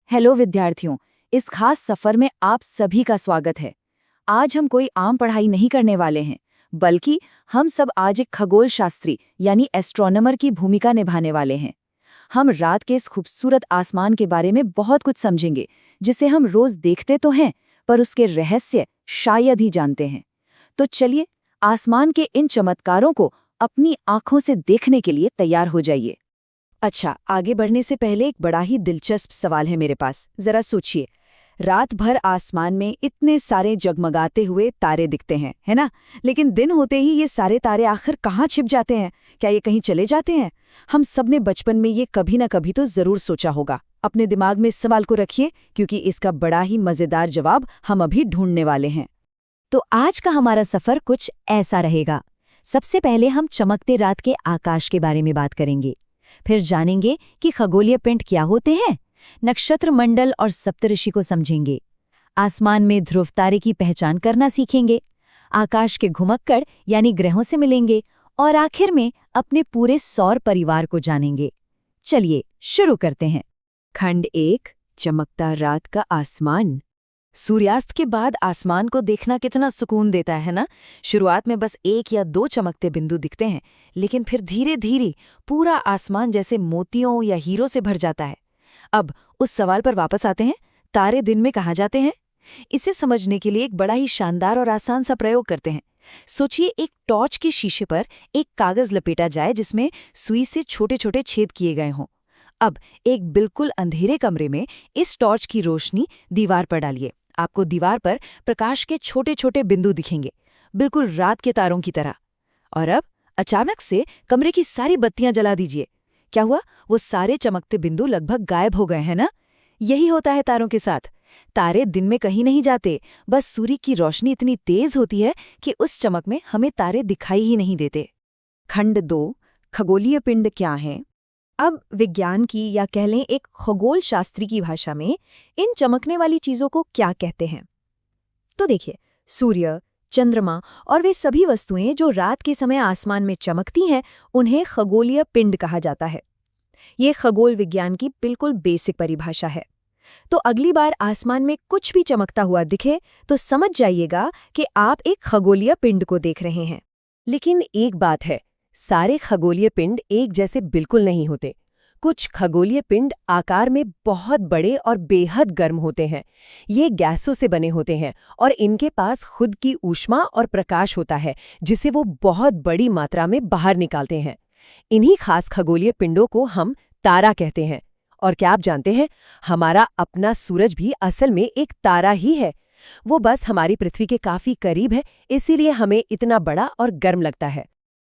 Hello विद्यार्थियों, इस खास सफर में आप सभी का स्वागत है। आज हम कोई आम पढ़ाई नहीं करने वाले हैं, बल्कि हम सब आज एक खगोल शास्त्री यानी एस्ट्रोनॉमर की भूमिका निभाने वाले हैं। हम रात के इस खूबसूरत आसमान के बारे में बहुत कुछ समझेंगे, जिसे हम रोज देखते तो हैं, पर उसके रहस्य शायद ही जानते हैं। तो चलिए, आसमान के इन चमत्कारों को अपनी आंखों से देखने के लिए तैयार हो जाइए। अच्छा, आगे बढ़ने से पहले एक बड़ा ही दिलचस्प सवाल है मेरे पास। जरा सोचिए, रात भर आसमान में इतने सारे जगमगाते हुए तारे दिखते हैं, है ना? लेकिन दिन होते ही ये सारे तारे आखिर कहाँ छिप जाते हैं? क्या ये कहीं चले जाते हैं? हम सबने बचपन में ये कभी ना कभी तो जरूर सोचा होगा। अपने दिमाग में इस सवाल को रखिए, क्योंकि इसका बड़ा ही मजेदार जवाब हम अभी ढूंढने वाले हैं। तो आज का हमारा सफर कुछ ऐसा रहेगा। सबसे पहले हम चमकते रात के आकाश के बारे में बात करेंगे। फिर जानेंगे कि खगोलीय पिंड क्या होते हैं, नक्षत्र मंडल और सप्तऋषि को समझेंगे, आसमान में ध्रुव तारे की पहचान करना सीखेंगे, आकाश के घुमक्कड़ यानी ग्रहों से मिलेंगे और आखिर में अपने पूरे सौर परिवार को जानेंगे। चलिए शुरू करते हैं। खंड 1, चमकता रात का आसमान। सूर्यास्त के बाद आसमान को देखना कितना सुकून देता है ना। शुरुआत में बस 1 या 2 चमकते बिंदु दिखते हैं, लेकिन फिर धीरे धीरे पूरा आसमान जैसे मोतियों या हीरों से भर जाता है। अब उस सवाल पर वापस आते हैं, तारे दिन में कहाँ जाते हैं? इसे समझने के लिए एक बड़ा ही शानदार और आसान सा प्रयोग करते हैं। सोचिए, एक टॉर्च के शीशे पर एक कागज लपेटा जाए जिसमें सुई से छोटे छोटे छेद किए गए हों। अब एक बिल्कुल अंधेरे कमरे में इस टॉर्च की रोशनी दीवार पर डालिए। आपको दीवार पर प्रकाश के छोटे छोटे बिंदु दिखेंगे, बिल्कुल रात के तारों की तरह। और अब अचानक से कमरे की सारी बत्तियां जला दीजिए। क्या हुआ? वो सारे चमकते बिंदु लगभग गायब हो गए हैं ना। यही होता है तारों के साथ। तारे दिन में कहीं नहीं जाते, बस सूर्य की रोशनी इतनी तेज होती है कि उस चमक में हमें तारे दिखाई ही नहीं देते। खंड 2, खगोलीय पिंड क्या हैं? अब विज्ञान की या कह लें एक खगोल शास्त्री की भाषा में इन चमकने वाली चीजों को क्या कहते हैं? तो देखिए, सूर्य, चंद्रमा और वे सभी वस्तुएं जो रात के समय आसमान में चमकती हैं, उन्हें खगोलीय पिंड कहा जाता है। ये खगोल विज्ञान की बिल्कुल बेसिक परिभाषा है। तो अगली बार आसमान में कुछ भी चमकता हुआ दिखे तो समझ जाइएगा कि आप एक खगोलीय पिंड को देख रहे हैं। लेकिन एक बात है, सारे खगोलीय पिंड एक जैसे बिल्कुल नहीं होते। कुछ खगोलीय पिंड आकार में बहुत बड़े और बेहद गर्म होते हैं। ये गैसों से बने होते हैं और इनके पास खुद की ऊष्मा और प्रकाश होता है, जिसे वो बहुत बड़ी मात्रा में बाहर निकालते हैं। इन्हीं खास खगोलीय पिंडों को हम तारा कहते हैं। और क्या आप जानते हैं, हमारा अपना सूरज भी असल में एक तारा ही है। वो बस हमारी पृथ्वी के काफी करीब है, इसीलिए हमें इतना बड़ा और गर्म लगता है।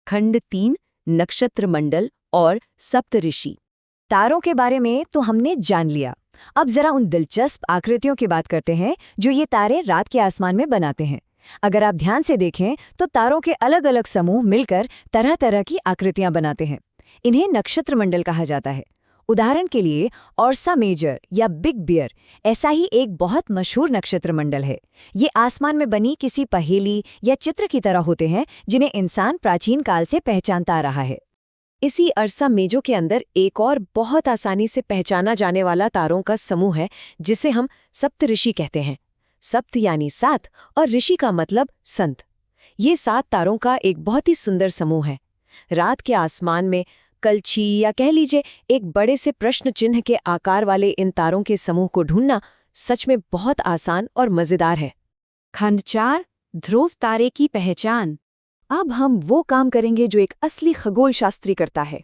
खंड 3, नक्षत्र मंडल और सप्तऋषि। तारों के बारे में तो हमने जान लिया। अब जरा उन दिलचस्प आकृतियों की बात करते हैं जो ये तारे रात के आसमान में बनाते हैं। अगर आप ध्यान से देखें तो तारों के अलग अलग समूह मिलकर तरह तरह की आकृतियां बनाते हैं। इन्हें नक्षत्र मंडल कहा जाता है। उदाहरण के लिए ओर्सा मेजर या बिग बियर ऐसा ही एक बहुत मशहूर नक्षत्र मंडल है। ये आसमान में बनी किसी पहेली या चित्र की तरह होते हैं, जिन्हें इंसान प्राचीन काल से पहचानता आ रहा है। इसी अर्सा मेजो के अंदर एक और बहुत आसानी से पहचाना जाने वाला तारों का समूह है, जिसे हम सप्तऋषि कहते हैं। सप्त यानी 7 और ऋषि का मतलब संत। ये 7 तारों का एक बहुत ही सुंदर समूह है। रात के आसमान में कलछी या कह लीजिए एक बड़े से प्रश्न चिन्ह के आकार वाले इन तारों के समूह को ढूंढना सच में बहुत आसान और मजेदार है। खंड 4, ध्रुव तारे की पहचान। अब हम वो काम करेंगे जो एक असली खगोल शास्त्री करता है।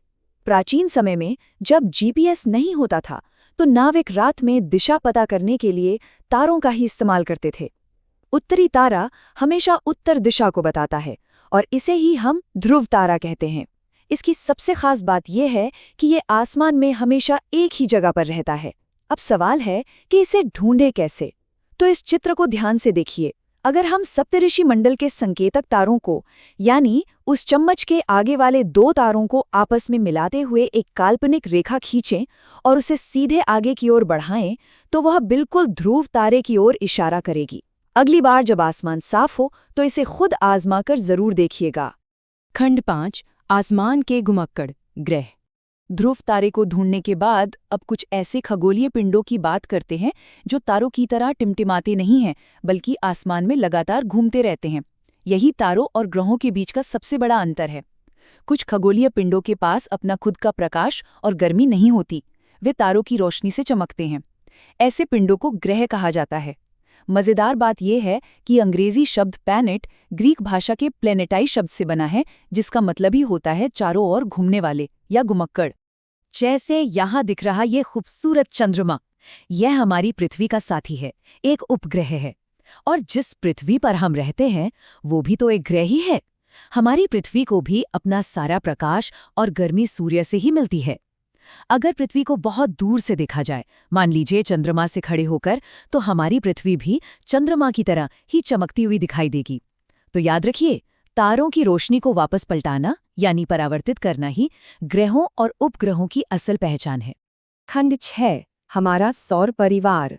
प्राचीन समय में जब जीपीएस नहीं होता था, तो नाविक रात में दिशा पता करने के लिए तारों का ही इस्तेमाल करते थे। उत्तरी तारा हमेशा उत्तर दिशा को बताता है और इसे ही हम ध्रुव तारा कहते हैं। इसकी सबसे खास बात यह है कि ये आसमान में हमेशा एक ही जगह पर रहता है। अब सवाल है कि इसे ढूंढे कैसे? तो इस चित्र को ध्यान से देखिए। अगर हम सप्तऋषि मंडल के संकेतक तारों को, यानी उस चम्मच के आगे वाले 2 तारों को आपस में मिलाते हुए एक काल्पनिक रेखा खींचें और उसे सीधे आगे की ओर बढ़ाएं, तो वह बिल्कुल ध्रुव तारे की ओर इशारा करेगी। अगली बार जब आसमान साफ हो तो इसे खुद आजमाकर जरूर देखिएगा। खंड 5, आसमान के घुमक्कड़ ग्रह। ध्रुव तारे को ढूंढने के बाद अब कुछ ऐसे खगोलीय पिंडों की बात करते हैं जो तारों की तरह टिमटिमाते नहीं हैं बल्कि आसमान में लगातार घूमते रहते हैं। यही तारों और ग्रहों के बीच का सबसे बड़ा अंतर है। कुछ खगोलीय पिंडों के पास अपना खुद का प्रकाश और गर्मी नहीं होती, वे तारों की रोशनी से चमकते हैं। ऐसे पिंडों को ग्रह कहा जाता है। मजेदार बात यह है कि अंग्रेजी शब्द प्लैनेट ग्रीक भाषा के प्लेनेटाई शब्द से बना है, जिसका मतलब ही होता है चारों ओर घूमने वाले या घुमक्कड़। जैसे यहाँ दिख रहा ये खूबसूरत चंद्रमा, यह हमारी पृथ्वी का साथी है, एक उपग्रह है। और जिस पृथ्वी पर हम रहते हैं वो भी तो एक ग्रह ही है। हमारी पृथ्वी को भी अपना सारा प्रकाश और गर्मी सूर्य से ही मिलती है। अगर पृथ्वी को बहुत दूर से देखा जाए, मान लीजिए चंद्रमा से खड़े होकर, तो हमारी पृथ्वी भी चंद्रमा की तरह ही चमकती हुई दिखाई देगी। तो याद रखिए, तारों की रोशनी को वापस पलटाना यानी परावर्तित करना ही ग्रहों और उपग्रहों की असल पहचान है। खंड 6, हमारा सौर परिवार।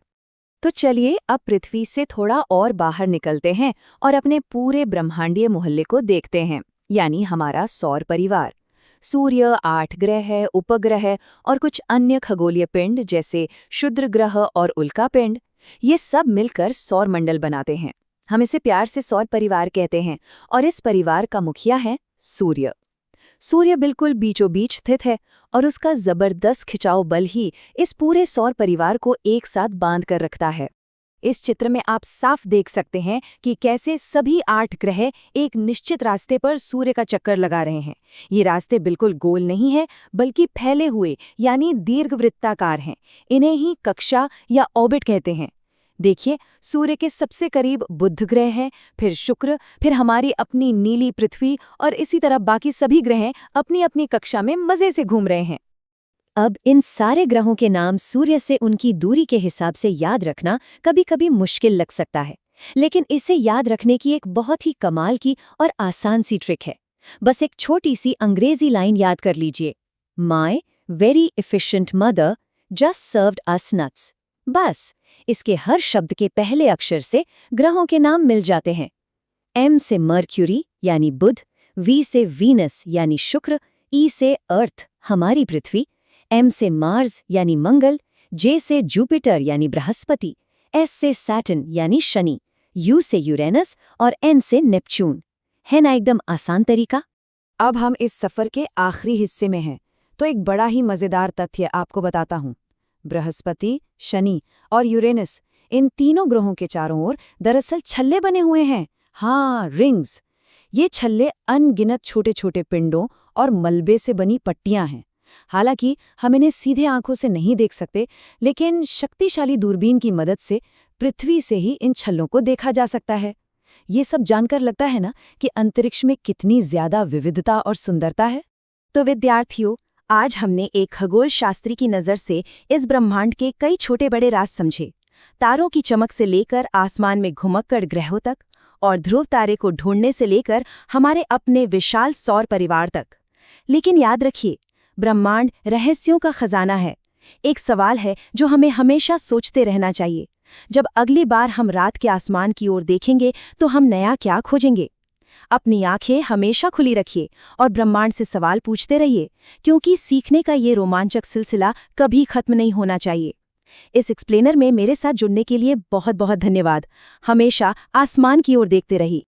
तो चलिए अब पृथ्वी से थोड़ा और बाहर निकलते हैं और अपने पूरे ब्रह्मांडीय मोहल्ले को देखते हैं, यानी हमारा सौर परिवार। सूर्य, 8 ग्रह, उपग्रह और कुछ अन्य खगोलीय पिंड जैसे क्षुद्र ग्रह और उल्का पिंड, ये सब मिलकर सौर मंडल बनाते हैं। हम इसे प्यार से सौर परिवार कहते हैं और इस परिवार का मुखिया है सूर्य। सूर्य बिल्कुल बीचों बीच स्थित है और उसका जबरदस्त खिंचाव बल ही इस पूरे सौर परिवार को एक साथ बांध कर रखता है। इस चित्र में आप साफ देख सकते हैं कि कैसे सभी 8 ग्रह एक निश्चित रास्ते पर सूर्य का चक्कर लगा रहे हैं। ये रास्ते बिल्कुल गोल नहीं है बल्कि फैले हुए यानी दीर्घवृत्ताकार हैं। इन्हें ही कक्षा या ऑर्बिट कहते हैं। देखिए, सूर्य के सबसे करीब बुध ग्रह है, फिर शुक्र, फिर हमारी अपनी नीली पृथ्वी और इसी तरह बाकी सभी ग्रह अपनी अपनी कक्षा में मजे से घूम रहे हैं। अब इन सारे ग्रहों के नाम सूर्य से उनकी दूरी के हिसाब से याद रखना कभी कभी मुश्किल लग सकता है, लेकिन इसे याद रखने की एक बहुत ही कमाल की और आसान सी ट्रिक है। बस एक छोटी सी अंग्रेजी लाइन याद कर लीजिए, my very efficient mother just served us nuts. बस इसके हर शब्द के पहले अक्षर से ग्रहों के नाम मिल जाते हैं। एम से मर्क्यूरी यानी बुध, वी से वीनस यानी शुक्र, ई से अर्थ हमारी पृथ्वी, एम से मार्स यानी मंगल, जे से जुपिटर यानी बृहस्पति, एस से सैटर्न यानी शनि, यू से यूरेनस और एन से नेपच्यून। है ना एकदम आसान तरीका? अब हम इस सफर के आखिरी हिस्से में हैं, तो एक बड़ा ही मजेदार तथ्य आपको बताता हूँ। बृहस्पति, शनि और यूरेनस, इन तीनों ग्रहों के चारों ओर दरअसल छल्ले बने हुए हैं। हाँ, रिंग्स। ये छल्ले अनगिनत छोटे छोटे पिंडों और मलबे से बनी पट्टियां हैं। हालांकि हम इन्हें सीधे आंखों से नहीं देख सकते, लेकिन शक्तिशाली दूरबीन की मदद से पृथ्वी से ही इन छल्लों को देखा जा सकता है। ये सब जानकर लगता है ना कि अंतरिक्ष में कितनी ज्यादा विविधता और सुंदरता है। तो विद्यार्थियों, आज हमने एक खगोल शास्त्री की नज़र से इस ब्रह्मांड के कई छोटे बड़े राज समझे, तारों की चमक से लेकर आसमान में घुमक्कड़ ग्रहों तक, और ध्रुव तारे को ढूंढने से लेकर हमारे अपने विशाल सौर परिवार तक। लेकिन याद रखिए, ब्रह्मांड रहस्यों का खजाना है। एक सवाल है जो हमें हमेशा सोचते रहना चाहिए, जब अगली बार हम रात के आसमान की ओर देखेंगे तो हम नया क्या खोजेंगे? अपनी आंखें हमेशा खुली रखिए और ब्रह्मांड से सवाल पूछते रहिए, क्योंकि सीखने का ये रोमांचक सिलसिला कभी खत्म नहीं होना चाहिए। इस एक्सप्लेनर में मेरे साथ जुड़ने के लिए बहुत बहुत धन्यवाद। हमेशा आसमान की ओर देखते रहिए।